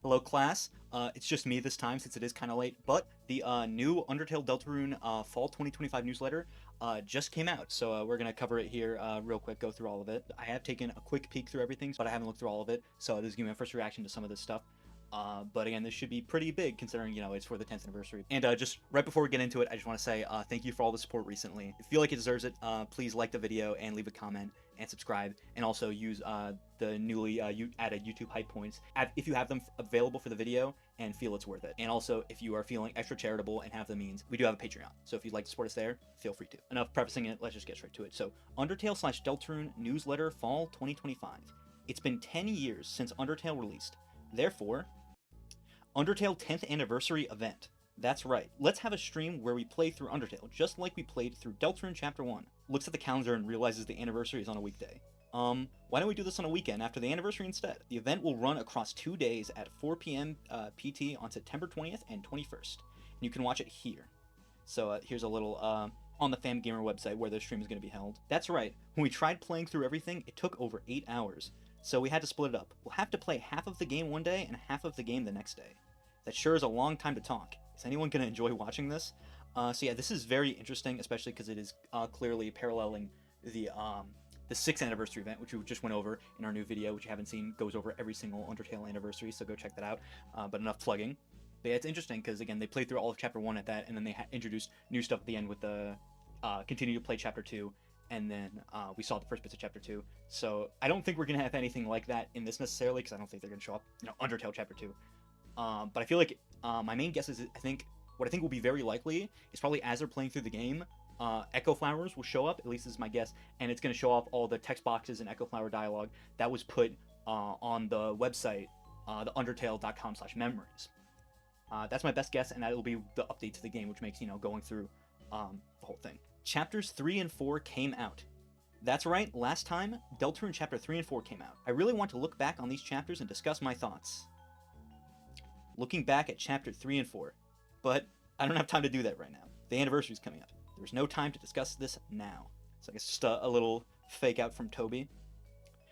Hello, class. It's just me this time since it is kind of late, but the new Undertale Deltarune Fall 2025 newsletter just came out, so we're going to cover it here real quick, go through all of it. I have taken a quick peek through everything, but I haven't looked through all of it, so this is going to be my first reaction to some of this stuff. But again, this should be pretty big considering, it's for the 10th anniversary. And just right before we get into it, I just want to say thank you for all the support recently. If you feel like it deserves it, please like the video and leave a comment and subscribe, and also use the newly added YouTube hype points if you have them available for the video and feel it's worth it. And also, if you are feeling extra charitable and have the means, we do have a Patreon. So if you'd like to support us there, feel free to. Enough prefacing it, let's just get straight to it. So, Undertale/Deltarune Newsletter Fall 2025. It's been 10 years since Undertale released. Therefore, Undertale 10th Anniversary Event. That's right, let's have a stream where we play through Undertale, just like we played through Deltarune Chapter 1. Looks at the calendar and realizes the anniversary is on a weekday. Why don't we do this on a weekend after the anniversary instead? The event will run across 2 days at 4 p.m. PT on September 20th and 21st, and you can watch it here. So here's a little, on the FamGamer website where the stream is going to be held. That's right, when we tried playing through everything, it took over 8 hours. So we had to split it up. We'll have to play half of the game one day and half of the game the next day. That sure is a long time to talk. Is anyone going to enjoy watching this? So yeah, this is very interesting, especially because it is clearly paralleling the 6th anniversary event, which we just went over in our new video, which you haven't seen, goes over every single Undertale anniversary, so go check that out. But enough plugging. But yeah, it's interesting because, again, they played through all of Chapter 1 at that, and then they introduced new stuff at the end with the continue to play Chapter 2, and then we saw the first bits of Chapter 2. So I don't think we're going to have anything like that in this necessarily, because I don't think they're going to show up, Undertale Chapter 2. But I feel like my main guess is what I think will be very likely is probably as they're playing through the game, Echo Flowers will show up, at least this is my guess, and it's going to show off all the text boxes and Echo Flower dialogue that was put on the website, the undertale.com/memories. That's my best guess, and that will be the update to the game, which makes, going through the whole thing. Chapters 3 and 4 came out. That's right, last time, Deltarune Chapter 3 and 4 came out. I really want to look back on these chapters and discuss my thoughts. Looking back at Chapter 3 and 4. But I don't have time to do that right now. The anniversary is coming up. There's no time to discuss this now. So I guess just a little fake out from Toby.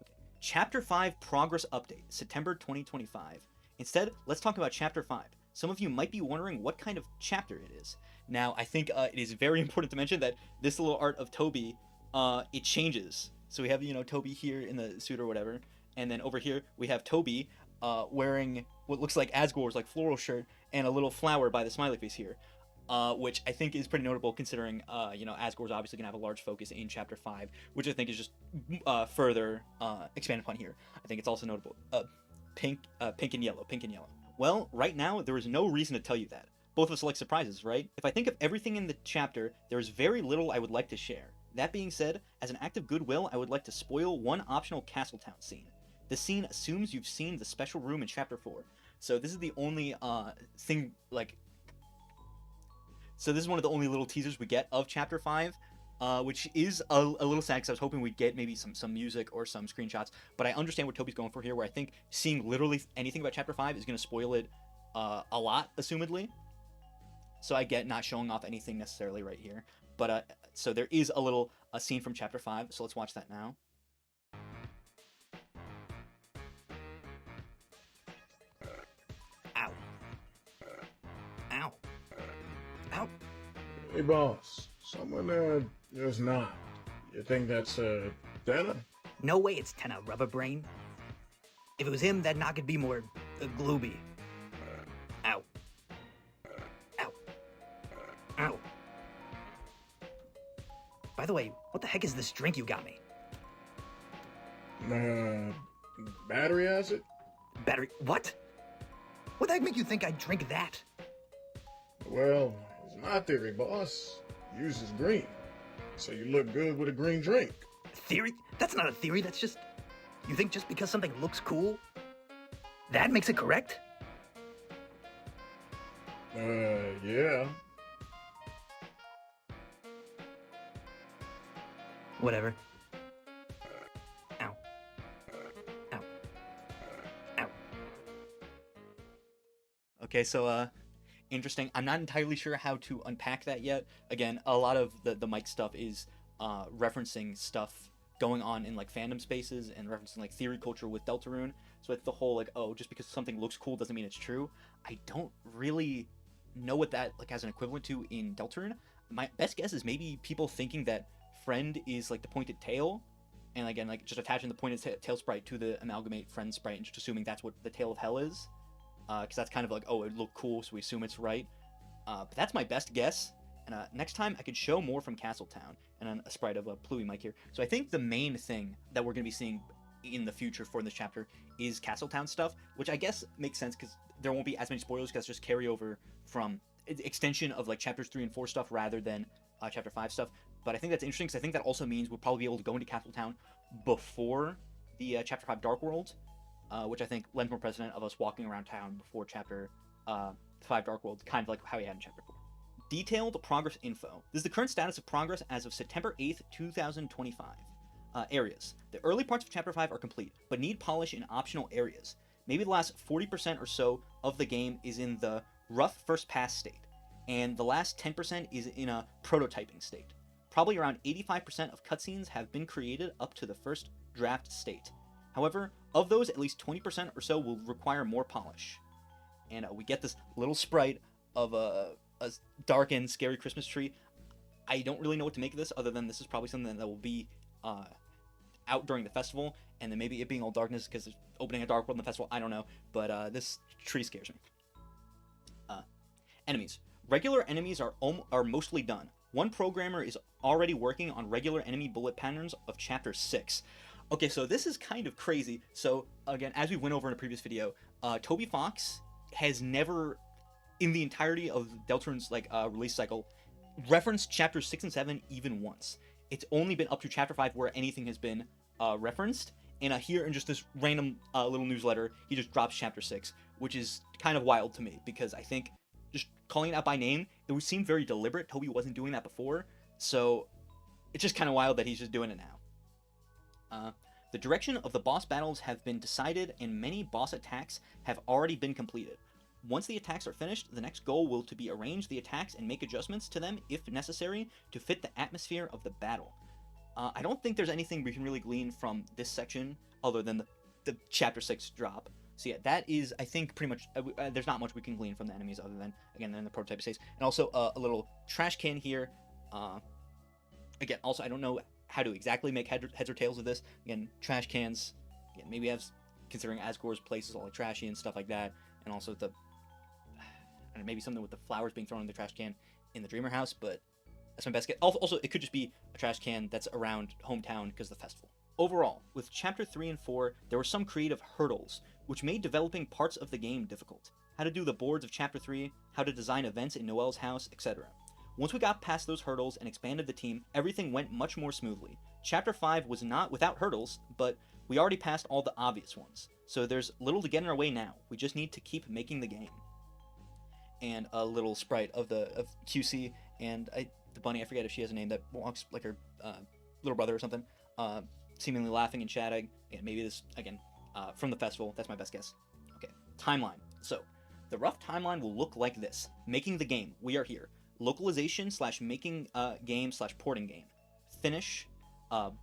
Okay. Chapter 5 Progress Update, September 2025. Instead, let's talk about Chapter 5. Some of you might be wondering what kind of chapter it is. Now, I think it is very important to mention that this little art of Toby, it changes. So we have, Toby here in the suit or whatever. And then over here, we have Toby wearing what looks like Asgore's floral shirt and a little flower by the smiley face here, which I think is pretty notable considering, Asgore's obviously going to have a large focus in Chapter 5, which I think is just further expanded upon here. I think it's also notable. Pink and yellow. Well, right now, there is no reason to tell you that. Both of us like surprises, right? If I think of everything in the chapter, there is very little I would like to share. That being said, as an act of goodwill, I would like to spoil one optional Castletown scene. The scene assumes you've seen the special room in Chapter 4. So this is the only thing, So this is one of the only little teasers we get of Chapter 5, which is a little sad because I was hoping we'd get maybe some music or some screenshots. But I understand what Toby's going for here, where I think seeing literally anything about Chapter 5 is going to spoil it a lot, assumedly. So I get not showing off anything necessarily right here. But so there is a scene from Chapter 5, so let's watch that now. Ow. Ow. Ow. Hey, boss. Someone, just knocked. You think that's, Dana? No way it's Tenna, rubber brain. If it was him, that knock could be more, glooby. Ow. Ow. Ow. By the way, what the heck is this drink you got me? Battery acid? Battery... What? What the heck make you think I'd drink that? Well, it's my theory, boss. Yours is green. So you look good with a green drink. Theory? That's not a theory, that's just... You think just because something looks cool, that makes it correct? Yeah. Whatever. Ow. Ow. Ow. Okay, so, interesting. I'm not entirely sure how to unpack that yet. Again, a lot of the mic stuff is referencing stuff going on in like fandom spaces and referencing like theory culture with Deltarune. So it's the whole like, oh, just because something looks cool doesn't mean it's true. I don't really know what that like has an equivalent to in Deltarune. My best guess is maybe people thinking that friend is like the pointed tail, and again like just attaching the pointed tail sprite to the amalgamate friend sprite and just assuming that's what the tail of hell is, because that's kind of like, oh, it looked cool, so we assume it's right. But that's my best guess. And next time I could show more from Castletown and then a sprite of a Pluie mic here. So I think the main thing that we're going to be seeing in the future for this chapter is Castletown stuff, which I guess makes sense because there won't be as many spoilers because it's just carryover from extension of like chapters 3 and 4 stuff rather than chapter 5 stuff. But I think that's interesting because I think that also means we'll probably be able to go into Castletown before the chapter 5 Dark World, which I think lends more precedent of us walking around town before chapter 5 Dark World, kind of like how we had in chapter 4. Detailed progress info. This is the current status of progress as of September 8th, 2025. Areas. The early parts of Chapter 5 are complete, but need polish in optional areas. Maybe the last 40% or so of the game is in the rough first pass state, and the last 10% is in a prototyping state. Probably around 85% of cutscenes have been created up to the first draft state. However, of those, at least 20% or so will require more polish. And we get this little sprite of a dark and scary Christmas tree. I don't really know what to make of this, other than this is probably something that will be out during the festival, and then maybe it being all darkness because it's opening a dark world in the festival. I don't know, but this tree scares me. Enemies. Regular enemies are mostly done. One programmer is already working on regular enemy bullet patterns of Chapter 6. Okay, so this is kind of crazy. So again, as we went over in a previous video, tobyfox has never, in the entirety of Deltarune's release cycle, referenced chapters 6 and 7 even once. It's only been up to chapter 5 where anything has been referenced, and here in just this random little newsletter, he just drops chapter 6, which is kind of wild to me, because I think just calling it out by name, it would seem very deliberate. Toby wasn't doing that before, so it's just kind of wild that he's just doing it now. The direction of the boss battles have been decided, and many boss attacks have already been completed. Once the attacks are finished, the next goal will to be arrange the attacks and make adjustments to them if necessary to fit the atmosphere of the battle. I don't think there's anything we can really glean from this section other than the chapter 6 drop. So yeah, that is, I think, pretty much, there's not much we can glean from the enemies other than, again, they're in the prototype stage. And also a little trash can here. Again, also, I don't know how to exactly make heads or tails of this. Again, trash cans, again, maybe have, considering Asgore's place is all like trashy and stuff like that. And also the, I don't know, maybe something with the flowers being thrown in the trash can in the Dreamer house, but that's my best guess. Also, it could just be a trash can that's around hometown because of the festival. Overall, with Chapter 3 and 4, there were some creative hurdles, which made developing parts of the game difficult. How to do the boards of Chapter 3, how to design events in Noel's house, etc. Once we got past those hurdles and expanded the team, everything went much more smoothly. Chapter 5 was not without hurdles, but we already passed all the obvious ones, so there's little to get in our way now. We just need to keep making the game. And a little sprite of QC and the bunny, I forget if she has a name, that walks like her little brother or something, seemingly laughing and chatting. And maybe this, again, from the festival. That's my best guess. Okay, timeline. So, the rough timeline will look like this. Making the game. We are here. Localization / making game / porting game. Finish.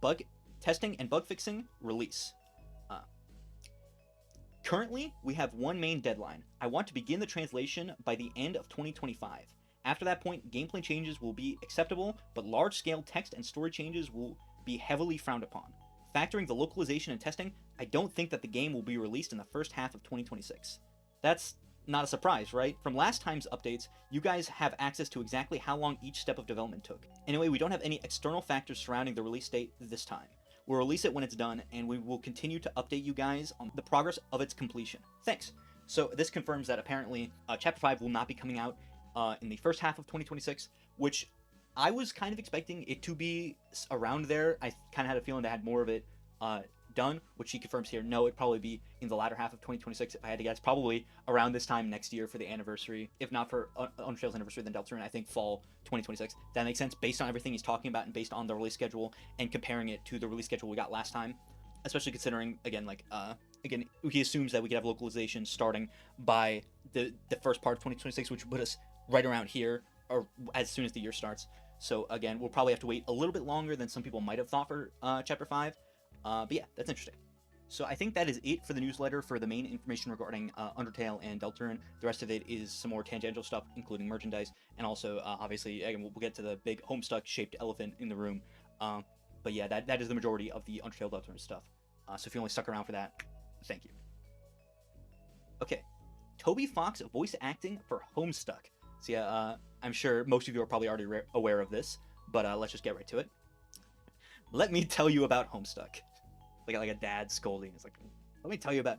Bug testing and bug fixing. Release. Currently, we have one main deadline. I want to begin the translation by the end of 2025. After that point, gameplay changes will be acceptable, but large-scale text and story changes will be heavily frowned upon. Factoring the localization and testing, I don't think that the game will be released in the first half of 2026. That's not a surprise, right? From last time's updates, you guys have access to exactly how long each step of development took. Anyway, we don't have any external factors surrounding the release date this time. We'll release it when it's done, and we will continue to update you guys on the progress of its completion. Thanks! So this confirms that apparently Chapter 5 will not be coming out in the first half of 2026, which I was kind of expecting it to be around there. I kind of had a feeling they had more of it done, which she confirms here. No, it'd probably be in the latter half of 2026. If I had to guess, probably around this time next year for the anniversary. If not for Undertale's anniversary, then Deltarune, I think fall 2026. That makes sense based on everything he's talking about and based on the release schedule and comparing it to the release schedule we got last time. Especially considering, again, again, he assumes that we could have localization starting by the first part of 2026, which would put us right around here, or as soon as the year starts. So again, we'll probably have to wait a little bit longer than some people might have thought for Chapter 5. But yeah, that's interesting. So I think that is it for the newsletter for the main information regarding Undertale and Deltarune. The rest of it is some more tangential stuff, including merchandise, and also, obviously, again, we'll get to the big Homestuck-shaped elephant in the room. But yeah, that is the majority of the Undertale Deltarune stuff. So if you only stuck around for that, thank you. Okay, Toby Fox voice acting for Homestuck. So yeah, I'm sure most of you are probably already aware of this, but let's just get right to it. Let me tell you about Homestuck. Like a dad scolding. It's like, let me tell you about.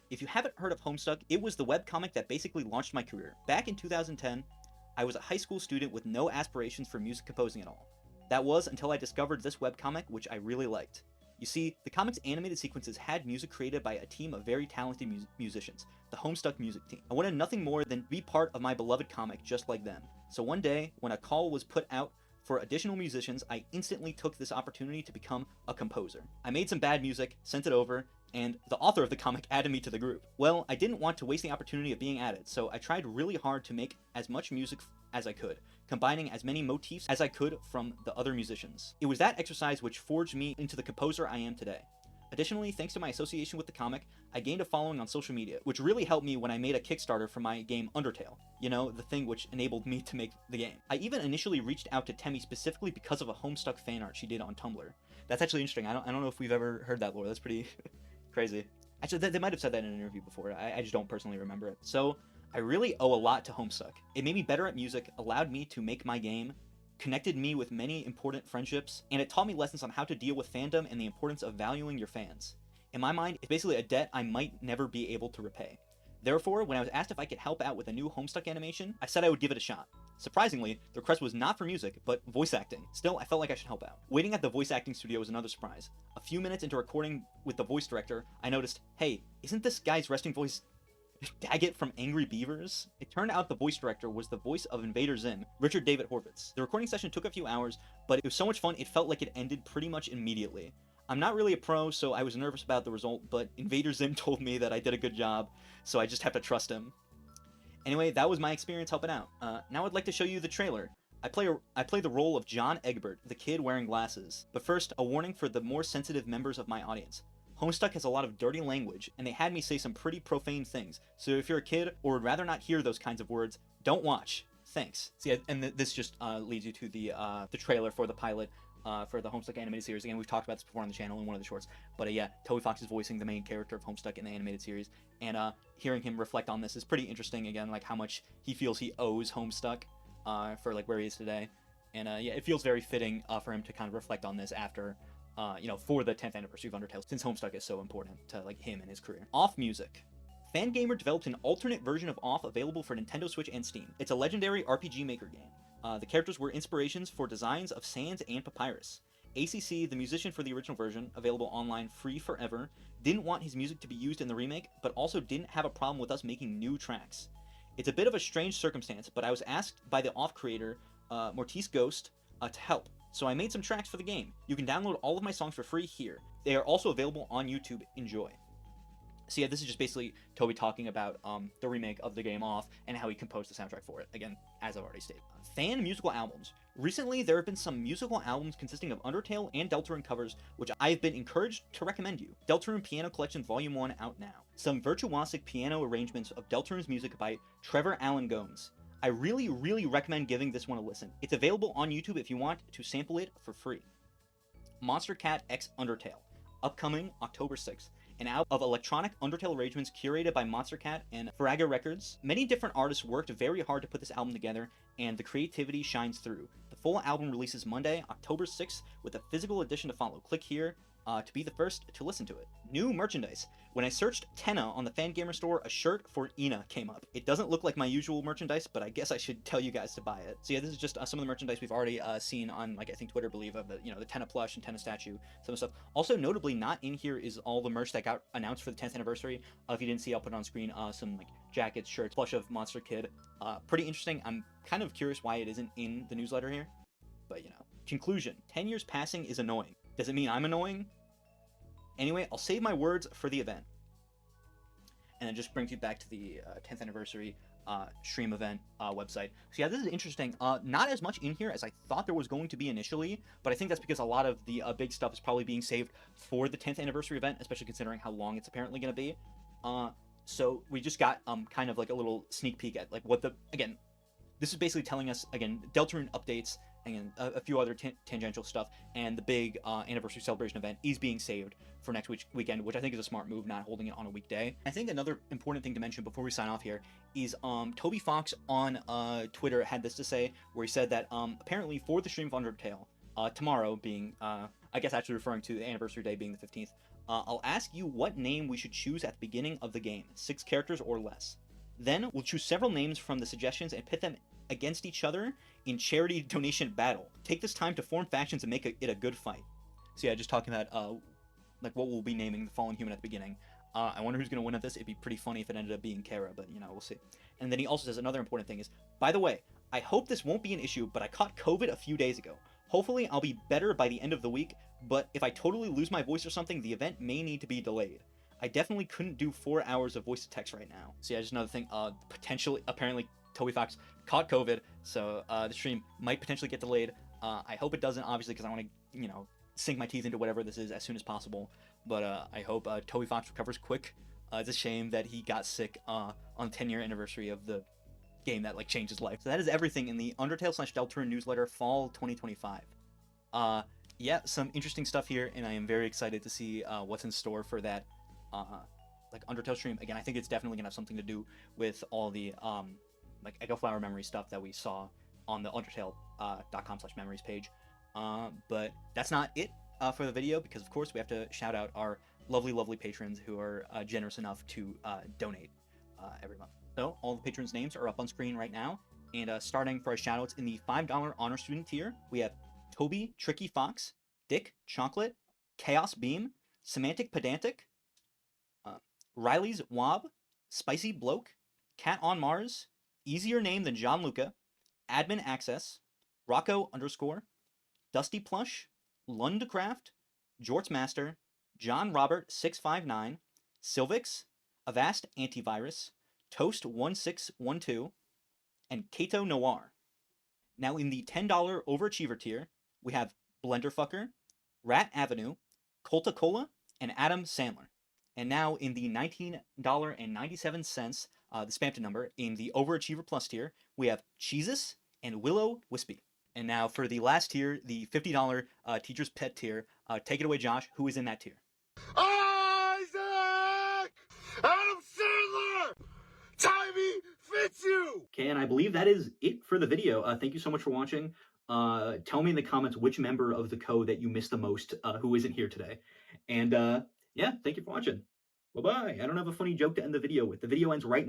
If you haven't heard of Homestuck, it was the webcomic that basically launched my career. Back in 2010, I was a high school student with no aspirations for music composing at all. That was until I discovered this webcomic, which I really liked. You see, the comic's animated sequences had music created by a team of very talented musicians, the Homestuck music team. I wanted nothing more than to be part of my beloved comic just like them. So one day, when a call was put out for additional musicians, I instantly took this opportunity to become a composer. I made some bad music, sent it over, and the author of the comic added me to the group. Well, I didn't want to waste the opportunity of being added, so I tried really hard to make as much music as I could, combining as many motifs as I could from the other musicians. It was that exercise which forged me into the composer I am today. Additionally, thanks to my association with the comic, I gained a following on social media, which really helped me when I made a Kickstarter for my game Undertale. You know, the thing which enabled me to make the game. I even initially reached out to Temmie specifically because of a Homestuck fan art she did on Tumblr. That's actually interesting. I don't know if we've ever heard that lore. That's pretty crazy. Actually, they might have said that in an interview before. I just don't personally remember it. So, I really owe a lot to Homestuck. It made me better at music, allowed me to make my game, connected me with many important friendships, and it taught me lessons on how to deal with fandom and the importance of valuing your fans. In my mind, it's basically a debt I might never be able to repay. Therefore, when I was asked if I could help out with a new Homestuck animation, I said I would give it a shot. Surprisingly, the request was not for music, but voice acting. Still, I felt like I should help out. Waiting at the voice acting studio was another surprise. A few minutes into recording with the voice director, I noticed, hey, isn't this guy's resting voice Daggett from Angry Beavers? It turned out the voice director was the voice of Invader Zim, Richard David Horvitz. The recording session took a few hours, but it was so much fun it felt like it ended pretty much immediately. I'm not really a pro, so I was nervous about the result, but Invader Zim told me that I did a good job, so I just have to trust him. Anyway, that was my experience helping out. Now I'd like to show you the trailer. I play the role of John Egbert, the kid wearing glasses. But first, a warning for the more sensitive members of my audience. Homestuck has a lot of dirty language, and they had me say some pretty profane things, so if you're a kid or would rather not hear those kinds of words, don't watch. Thanks. See, and this just leads you to the trailer for the pilot for the Homestuck animated series. Again, we've talked about this before on the channel in one of the shorts, but yeah, Toby Fox is voicing the main character of Homestuck in the animated series, and hearing him reflect on this is pretty interesting, again, like how much he feels he owes Homestuck for like where he is today, and yeah, it feels very fitting for him to kind of reflect on this after for the 10th anniversary of Undertale, since Homestuck is so important to like him and his career. Off music. Fangamer developed an alternate version of Off available for Nintendo Switch and Steam. It's a legendary RPG Maker game. The characters were inspirations for designs of Sans and Papyrus. ACC, the musician for the original version, available online free forever, didn't want his music to be used in the remake, but also didn't have a problem with us making new tracks. It's a bit of a strange circumstance, but I was asked by the Off creator, Mortice Ghost, to help. So I made some tracks for the game. You can download all of my songs for free here. They are also available on YouTube. Enjoy. So yeah, this is just basically Toby talking about the remake of the game Off and how he composed the soundtrack for it. Again, as I've already stated. Fan musical albums. Recently, there have been some musical albums consisting of Undertale and Deltarune covers, which I've been encouraged to recommend you. Deltarune Piano Collection Volume 1 out now. Some virtuosic piano arrangements of Deltarune's music by Trevor Allen Gomes. I really recommend giving this one a listen. It's available on YouTube if you want to sample it for free. Monster Cat X Undertale, upcoming October 6th. An album of electronic Undertale arrangements curated by Monster Cat and Faraga Records. Many different artists worked very hard to put this album together, and the creativity shines through. The full album releases Monday, October 6th, with a physical edition to follow. Click here to be the first to listen to it. New merchandise. When I searched Tenna on the Fangamer store, a shirt for Ina came up. It doesn't look like my usual merchandise, but I guess I should tell you guys to buy it. So yeah, this is just some of the merchandise we've already seen on, like, I think Twitter, believe, of the, the Tenna plush and Tenna statue, some stuff. Also, notably, not in here is all the merch that got announced for the 10th anniversary. If you didn't see, I'll put it on screen. Some like jackets, shirts, plush of Monster Kid. Pretty interesting. I'm kind of curious why it isn't in the newsletter here, but Conclusion. 10 years passing is annoying. Does it mean I'm annoying? Anyway, I'll save my words for the event. and it just brings you back to the 10th anniversary stream event website. So yeah, this is interesting. Not as much in here as I thought there was going to be initially, but I think that's because a lot of the big stuff is probably being saved for the 10th anniversary event, especially considering how long it's apparently going to be. So we just got kind of like a little sneak peek at like what the, again, this is basically telling us, again, Deltarune updates and a few other tangential stuff, and the big anniversary celebration event is being saved for next weekend, which I think is a smart move, not holding it on a weekday. I think another important thing to mention before we sign off here is tobyfox on Twitter had this to say, where he said that apparently for the stream of Undertale, tomorrow being, I guess actually referring to the anniversary day being the 15th, I'll ask you what name we should choose at the beginning of the game, 6 characters or less. Then we'll choose several names from the suggestions and pit them against each other in charity donation battle. Take this time to form factions and make it a good fight. So yeah, just talking about like what we'll be naming the fallen human at the beginning. I wonder who's going to win at this. It'd be pretty funny if it ended up being Kara, but you know, we'll see. And then he also says another important thing is, by the way, I hope this won't be an issue, but I caught COVID a few days ago. Hopefully I'll be better by the end of the week, but if I totally lose my voice or something, the event may need to be delayed. I definitely couldn't do 4 hours of voice to text right now. So yeah, just another thing, potentially, apparently, tobyfox caught COVID, so the stream might potentially get delayed. I hope it doesn't, obviously, because I want to, you know, sink my teeth into whatever this is as soon as possible. But I hope tobyfox recovers quick. It's a shame that he got sick on the 10-year anniversary of the game that, like, changed his life. So that is everything in the Undertale/Deltarune newsletter Fall 2025. Yeah, some interesting stuff here, and I am very excited to see what's in store for that like Undertale stream. Again, I think it's definitely gonna have something to do with all the like Echo Flower memory stuff that we saw on the Undertale.com/memories page. But that's not it for the video, because of course we have to shout out our lovely patrons who are generous enough to donate every month. So all the patrons' names are up on screen right now, and starting for our shoutouts in the $5 honor student tier, we have Toby Tricky Fox, Dick Chocolate, Chaos Beam, Semantic Pedantic, Riley's Wob, Spicy Bloke, Cat on Mars, Easier Name Than John Luca, Admin Access, Rocco _, Dusty Plush, Lundcraft, Jorts Master, John Robert 659, Silvix, Avast Antivirus, Toast 1612, and Kato Noir. Now in the $10 overachiever tier, we have Blenderfucker, Rat Avenue, Colta Cola, and Adam Sandler. And now in the $19.97, the Spamton number, in the Overachiever Plus tier, we have Cheezus and Willow Wispy. And now for the last tier, the $50 Teacher's Pet tier, take it away, Josh. Who is in that tier? Isaac! Adam Sandler! Timey fits you! Okay, and I believe that is it for the video. Thank you so much for watching. Tell me in the comments which member of the code that you missed the most, who isn't here today. And yeah, thank you for watching. Bye-bye. I don't have a funny joke to end the video with. The video ends right now.